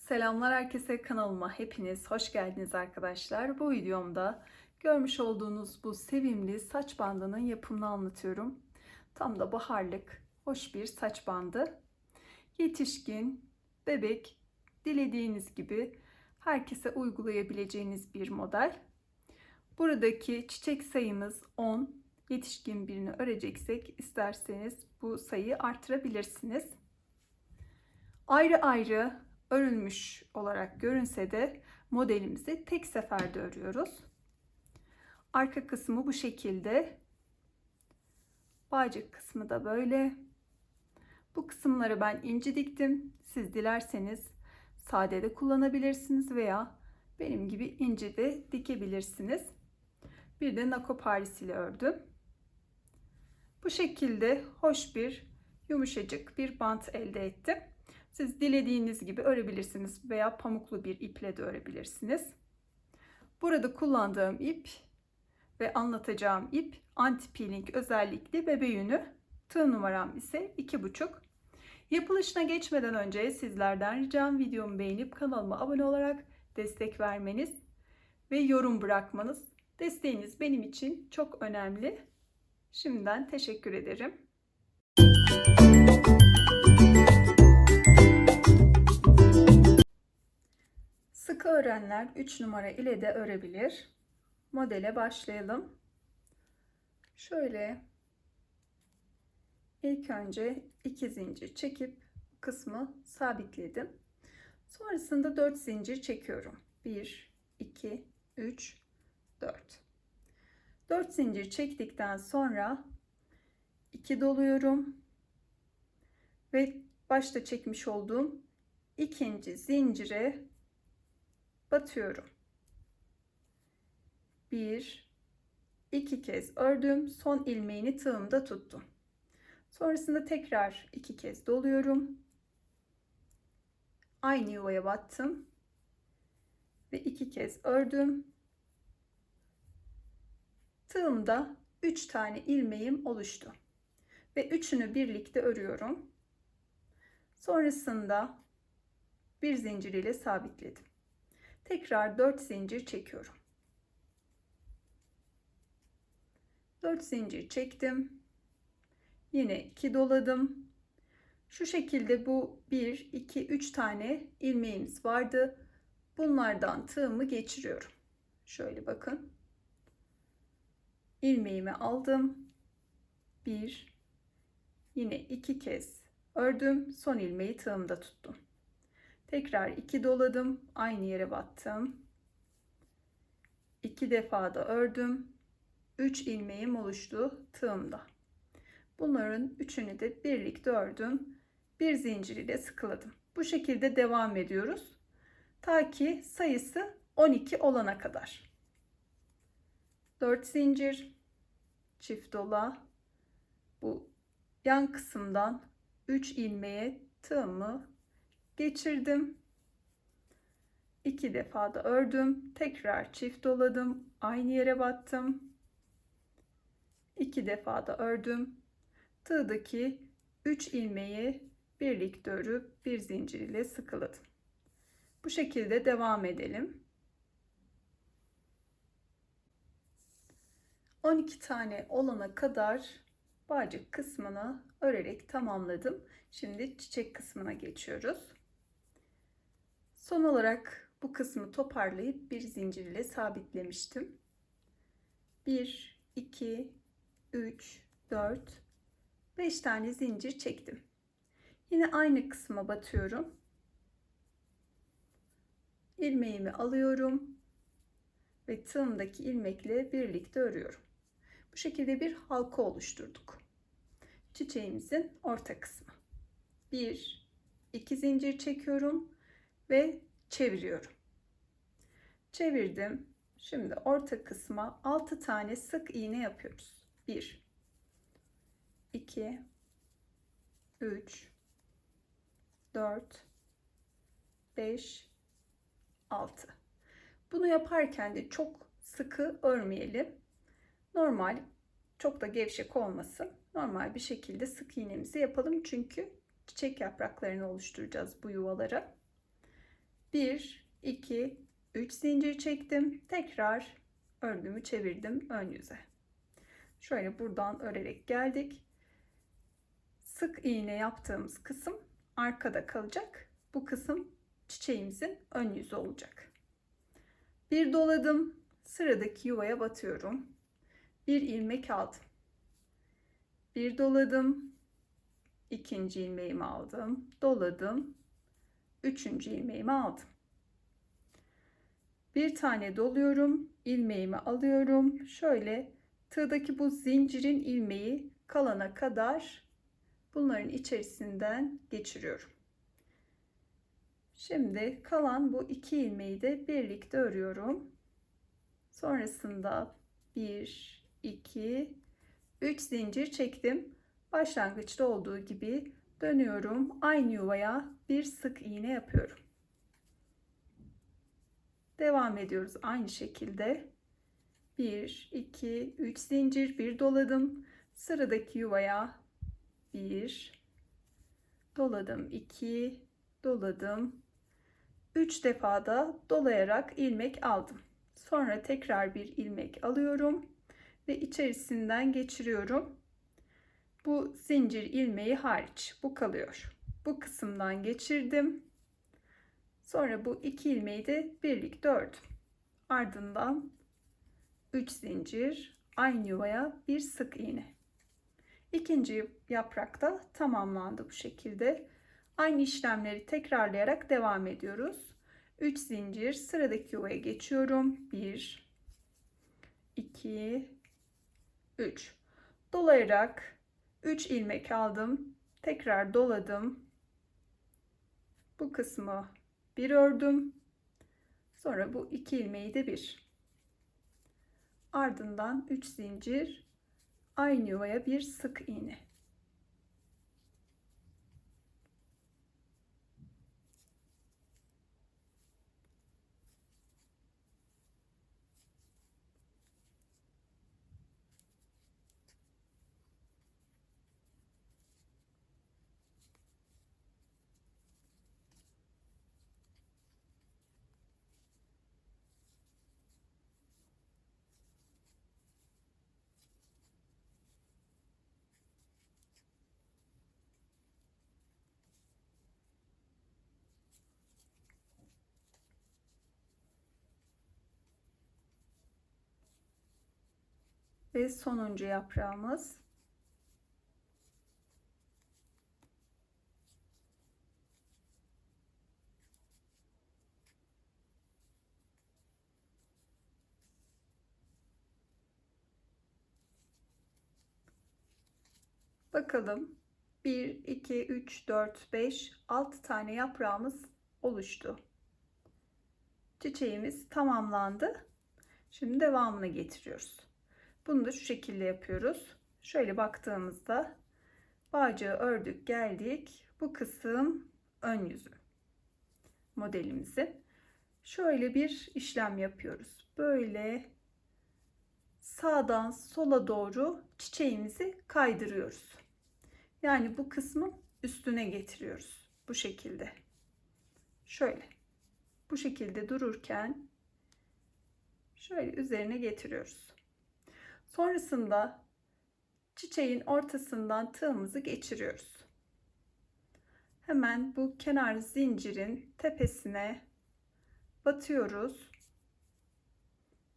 Selamlar herkese, kanalıma hepiniz hoş geldiniz arkadaşlar. Bu videomda görmüş olduğunuz bu sevimli saç bandının yapımını anlatıyorum. Tam da baharlık, hoş bir saç bandı. Yetişkin, bebek, dilediğiniz gibi herkese uygulayabileceğiniz bir model. Buradaki çiçek sayımız 10. Yetişkin birini öreceksek isterseniz bu sayıyı artırabilirsiniz. Ayrı ayrı örülmüş olarak görünse de modelimizi tek seferde örüyoruz. Arka kısmı bu şekilde. Bağcık kısmı da böyle. Bu kısımları ben inci diktim. Siz dilerseniz sade de kullanabilirsiniz veya benim gibi inci de dikebilirsiniz. Bir de nako ile ördüm. Bu şekilde hoş bir, yumuşacık bir bant elde ettim. Siz dilediğiniz gibi örebilirsiniz veya pamuklu bir iple de örebilirsiniz. Burada kullandığım ip ve anlatacağım ip anti peeling özellikli bebe yünü. Tığ numaram ise 2,5. Yapılışına geçmeden önce sizlerden ricam videomu beğenip kanalıma abone olarak destek vermeniz ve yorum bırakmanız. Desteğiniz benim için çok önemli. Şimdiden teşekkür ederim. Sıkı örenler 3 numara ile de örebilir. Modele başlayalım. Şöyle ilk önce 2 zincir çekip kısmı sabitledim. Sonrasında 4 zincir çekiyorum. 1, 2, 3, 4. 4 zincir çektikten sonra 2 doluyorum ve başta çekmiş olduğum ikinci zincire batıyorum. 1, 2 kez ördüm. Son ilmeğini tığımda tuttum. Sonrasında tekrar 2 kez doluyorum. Aynı yuvaya battım ve 2 kez ördüm. Tığımda 3 tane ilmeğim oluştu ve üçünü birlikte örüyorum. Sonrasında bir zincir ile sabitledim. Tekrar 4 zincir çekiyorum. 4 zincir çektim. Yine 2 doladım. Şu şekilde bu 1, 2, 3 tane ilmeğimiz vardı. Bunlardan tığımı geçiriyorum. Şöyle bakın. İlmeğimi aldım. 1, yine 2 kez ördüm. Son ilmeği tığımda tuttum. Tekrar 2 doladım. Aynı yere battım. 2 defa da ördüm. 3 ilmeğim oluştu tığımda. Bunların üçünü de birlikte ördüm. Bir zincir ile sıkıladım. Bu şekilde devam ediyoruz. Ta ki sayısı 12 olana kadar. 4 zincir, çift dola, bu yan kısımdan 3 ilmeğe tığımı geçirdim. 2 defa da ördüm. Tekrar çift doladım. Aynı yere battım. 2 defa da ördüm. Tığdaki 3 ilmeği birlikte örüp bir zincir ile sıkıladım. Bu şekilde devam edelim. 12 tane olana kadar bağcık kısmını örerek tamamladım. Şimdi çiçek kısmına geçiyoruz. Son olarak bu kısmı toparlayıp bir zincir ile sabitlemiştim. 1, 2, 3, 4, 5 tane zincir çektim. Yine aynı kısma batıyorum. İlmeğimi alıyorum ve tığımdaki ilmekle birlikte örüyorum. Bu şekilde bir halka oluşturduk. Çiçeğimizin orta kısmı. 1, 2 zincir çekiyorum ve çeviriyorum. Çevirdim. Şimdi orta kısma 6 tane sık iğne yapıyoruz. 1 2 3 4 5 6. Bunu yaparken de çok sıkı örmeyelim. Normal, çok da gevşek olmasın. Normal bir şekilde sık iğnemizi yapalım. Çünkü çiçek yapraklarını oluşturacağız bu yuvalara. 1 2 3 zincir çektim. Tekrar örgümü çevirdim ön yüze. Şöyle buradan örerek geldik. Sık iğne yaptığımız kısım arkada kalacak. Bu kısım çiçeğimizin ön yüzü olacak. Bir doladım. Sıradaki yuvaya batıyorum. Bir ilmek aldım. Bir doladım. İkinci ilmeğimi aldım. Doladım. Üçüncü ilmeğimi aldım. Bir tane doluyorum. İlmeğimi alıyorum. Şöyle tığdaki bu zincirin ilmeği kalana kadar bunların içerisinden geçiriyorum. Şimdi kalan bu iki ilmeği de birlikte örüyorum. Sonrasında 1 2 3 zincir çektim. Başlangıçta olduğu gibi dönüyorum. Aynı yuvaya bir sık iğne yapıyorum. Devam ediyoruz aynı şekilde. 1 2 3 zincir, bir doladım. Sıradaki yuvaya 1 doladım, 2 doladım. 3 defa da dolayarak ilmek aldım. Sonra tekrar bir ilmek alıyorum ve içerisinden geçiriyorum. Bu zincir ilmeği hariç bu kalıyor. Bu kısımdan geçirdim. Sonra bu iki ilmeği de birlikte ördüm. Ardından 3 zincir, aynı yuvaya bir sık iğne. İkinci yaprakta tamamlandı bu şekilde. Aynı işlemleri tekrarlayarak devam ediyoruz. 3 zincir, sıradaki yuvaya geçiyorum. 1 2 3 dolayarak 3 ilmek aldım. Tekrar doladım. Bu kısmı bir ördüm. Sonra bu iki ilmeği de bir. Ardından 3 zincir, aynı yuvaya bir sık iğne. Ve sonuncu yaprağımız. Bakalım. 1 2 3 4 5 6 tane yaprağımız oluştu. Çiçeğimiz tamamlandı. Şimdi devamını getiriyoruz. Bunu da şu şekilde yapıyoruz. Şöyle baktığımızda bağcığı ördük, geldik. Bu kısım ön yüzü modelimizin. Şöyle bir işlem yapıyoruz. Böyle sağdan sola doğru çiçeğimizi kaydırıyoruz. Yani bu kısmı üstüne getiriyoruz. Bu şekilde. Şöyle. Bu şekilde dururken şöyle üzerine getiriyoruz. Sonrasında çiçeğin ortasından tığımızı geçiriyoruz. Hemen bu kenar zincirin tepesine batıyoruz.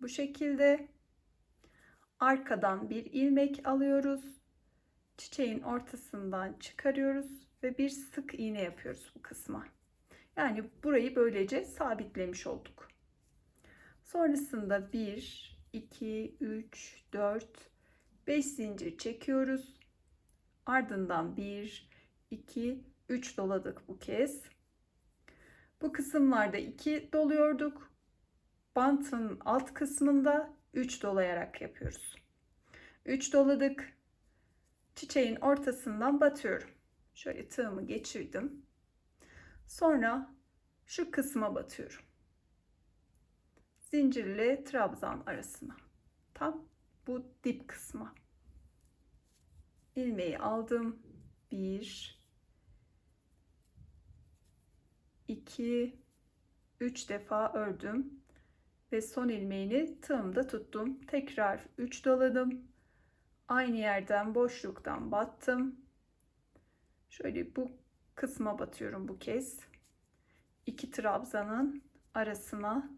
Bu şekilde arkadan bir ilmek alıyoruz. Çiçeğin ortasından çıkarıyoruz ve bir sık iğne yapıyoruz bu kısma. Yani burayı böylece sabitlemiş olduk. Sonrasında 1 2 3 4 5 zincir çekiyoruz. Ardından 1 2 3 doladık bu kez. Bu kısımlarda 2 doluyorduk. bantın alt kısmında 3 dolayarak yapıyoruz. 3 doladık. Çiçeğin ortasından batıyorum. Şöyle tığımı geçirdim. Sonra şu kısma batıyorum. Zincirle trabzan arasına. Tam bu dip kısma. İlmeği aldım. 1 2 3 defa ördüm ve son ilmeğini tığımda tuttum. Tekrar 3 doladım. Aynı yerden boşluktan battım. Şöyle bu kısma batıyorum bu kez. 2 trabzanın arasına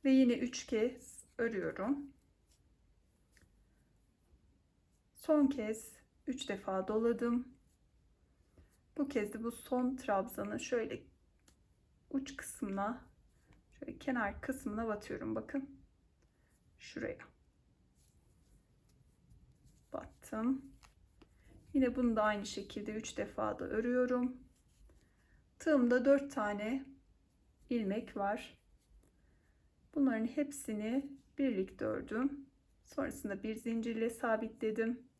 ve yine 3 kez örüyorum. Son kez 3 defa doladım. Bu kez de bu son trabzanı şöyle uç kısmına, şöyle kenar kısmına batıyorum. Bakın şuraya battım. Yine bunu da aynı şekilde 3 defa da örüyorum. Tığımda 4 tane ilmek var. Bunların hepsini birlikte ördüm. Sonrasında bir zincirle sabitledim.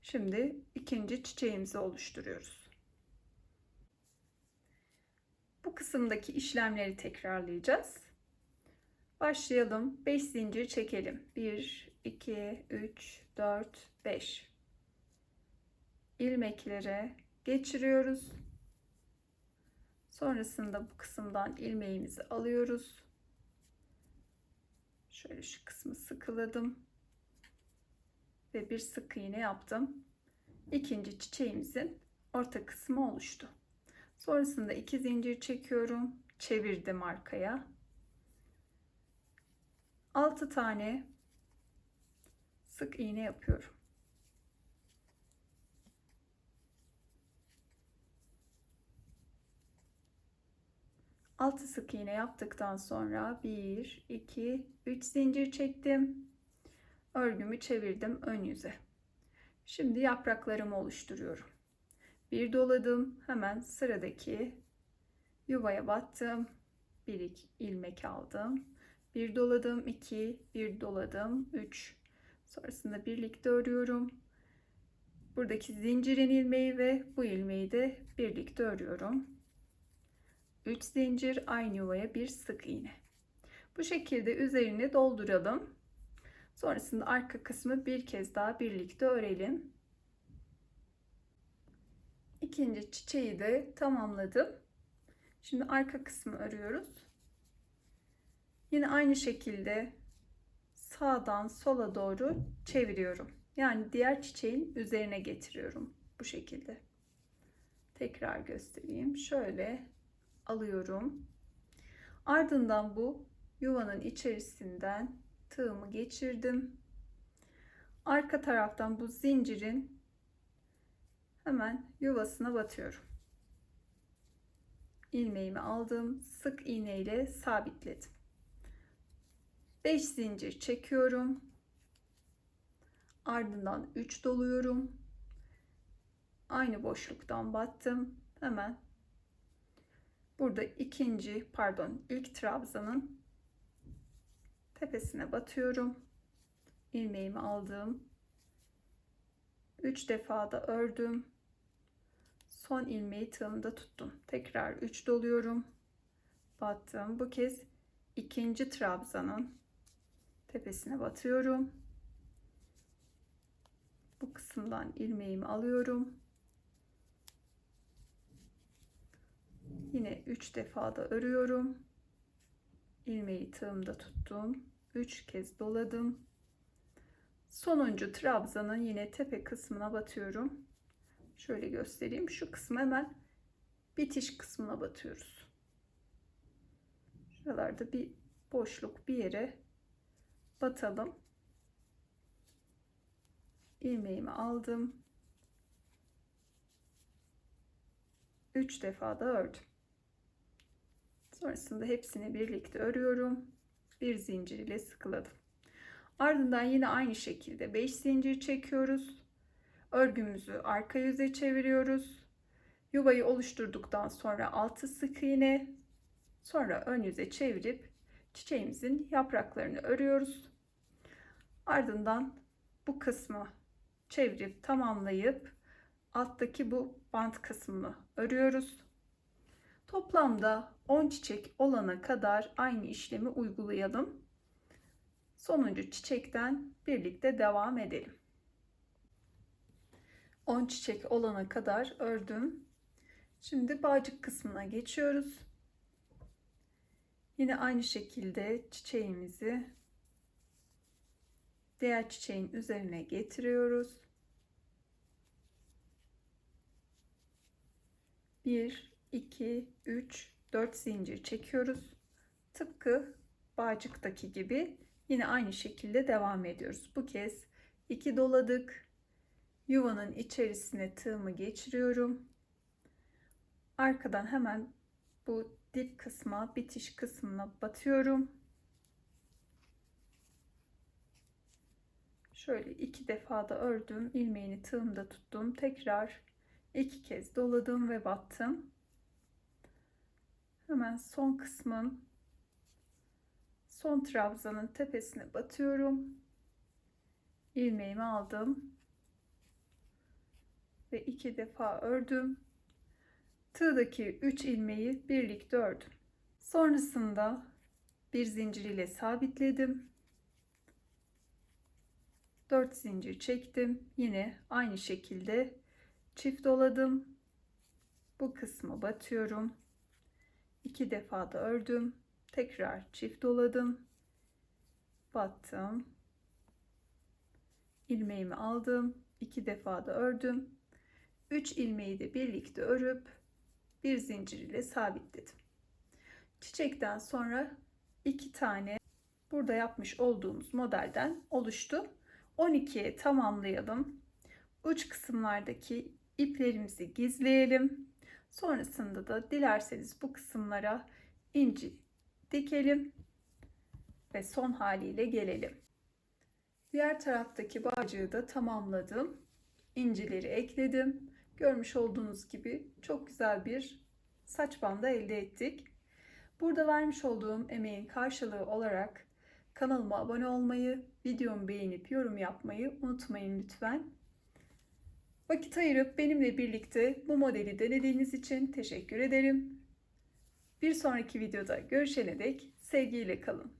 Şimdi ikinci çiçeğimizi oluşturuyoruz. Bu kısımdaki işlemleri tekrarlayacağız. Başlayalım. 5 zincir çekelim. 1 2 3 4 5 ilmeklere geçiriyoruz. Sonrasında bu kısımdan ilmeğimizi alıyoruz. Şöyle şu kısmı sıkıladım ve bir sık iğne yaptım. İkinci çiçeğimizin orta kısmı oluştu. Sonrasında 2 zincir çekiyorum, çevirdim arkaya. 6 tane sık iğne yapıyorum. Altı sık iğne yaptıktan sonra 1 2 3 zincir çektim. Örgümü çevirdim ön yüze. Şimdi yapraklarımı oluşturuyorum. Bir doladım, hemen sıradaki yuvaya battım. Bir ilmek aldım. Bir doladım, 2, bir doladım, 3. Sonrasında birlikte örüyorum. Buradaki zincirin ilmeği ve bu ilmeği de birlikte örüyorum. 3 zincir, aynı yuvaya bir sık iğne. Bu şekilde üzerine dolduralım. Sonrasında arka kısmı bir kez daha birlikte örelim. İkinci çiçeği de tamamladım. Şimdi arka kısmı örüyoruz. Yine aynı şekilde sağdan sola doğru çeviriyorum. Yani diğer çiçeğin üzerine getiriyorum bu şekilde. Tekrar göstereyim. Şöyle alıyorum. Ardından bu yuvanın içerisinden tığımı geçirdim. Arka taraftan bu zincirin hemen yuvasına batıyorum. İlmeğimi aldım. Sık iğne ile sabitledim. 5 zincir çekiyorum. Ardından 3 doluyorum. Aynı boşluktan battım. Hemen burada ilk trabzanın tepesine batıyorum. İlmeğimi aldım. 3 defa da ördüm. Son ilmeği tığımda tuttum. Tekrar 3 doluyorum. Battım. Bu kez ikinci trabzanın tepesine batıyorum. Bu kısımdan ilmeğimi alıyorum. Yine 3 defa da örüyorum. İlmeği tığımda tuttum. 3 kez doladım. Sonuncu trabzanın yine tepe kısmına batıyorum. Şöyle göstereyim. Şu kısmı hemen bitiş kısmına batıyoruz. Şuralarda bir boşluk bir yere batalım. İlmeğimi aldım. 3 defa da ördüm. Sonrasında hepsini birlikte örüyorum. Bir zincir ile sıkıladım. Ardından yine aynı şekilde 5 zincir çekiyoruz. Örgümüzü arka yüze çeviriyoruz. Yuvayı oluşturduktan sonra 6 sık iğne, Sonra ön yüze çevirip çiçeğimizin yapraklarını örüyoruz. Ardından bu kısmı çevirip tamamlayıp alttaki bu bant kısmını örüyoruz. Toplamda 10 çiçek olana kadar aynı işlemi uygulayalım. Sonuncu çiçekten birlikte devam edelim. 10 çiçek olana kadar ördüm. Şimdi bağcık kısmına geçiyoruz. Yine aynı şekilde çiçeğimizi diğer çiçeğin üzerine getiriyoruz. 1, 2, 3, 4 zincir çekiyoruz. Tıpkı bağcıktaki gibi yine aynı şekilde devam ediyoruz. Bu kez 2 doladık. Yuvanın içerisine tığımı geçiriyorum. Arkadan hemen bu dip kısma, bitiş kısmına batıyorum. Şöyle 2 defa da ördüm. İlmeğini tığımda tuttum. Tekrar 2 kez doladım ve battım. Hemen son kısmın son trabzanın tepesine batıyorum. İlmeğimi aldım ve 2 defa ördüm. Tığdaki 3 ilmeği birlikte ördüm. Sonrasında bir zincir ile sabitledim. 4 zincir çektim. Yine aynı şekilde çift doladım. Bu kısmı batıyorum. 2 defa da ördüm. Tekrar çift doladım. Battım. İlmeğimi aldım. 2 defa da ördüm. 3 ilmeği de birlikte örüp bir zincir ile sabitledim. Çiçekten sonra 2 tane burada yapmış olduğumuz modelden oluştu. 12'ye tamamlayalım. Uç kısımlardaki iplerimizi gizleyelim. Sonrasında da dilerseniz bu kısımlara inci dikelim ve son haliyle gelelim. Diğer taraftaki bağcığı da tamamladım. İncileri ekledim. Görmüş olduğunuz gibi çok güzel bir saç bandı elde ettik. Burada vermiş olduğum emeğin karşılığı olarak kanalıma abone olmayı, videomu beğenip yorum yapmayı unutmayın lütfen. Vakit ayırıp benimle birlikte bu modeli denediğiniz için teşekkür ederim. Bir sonraki videoda görüşene dek sevgiyle kalın.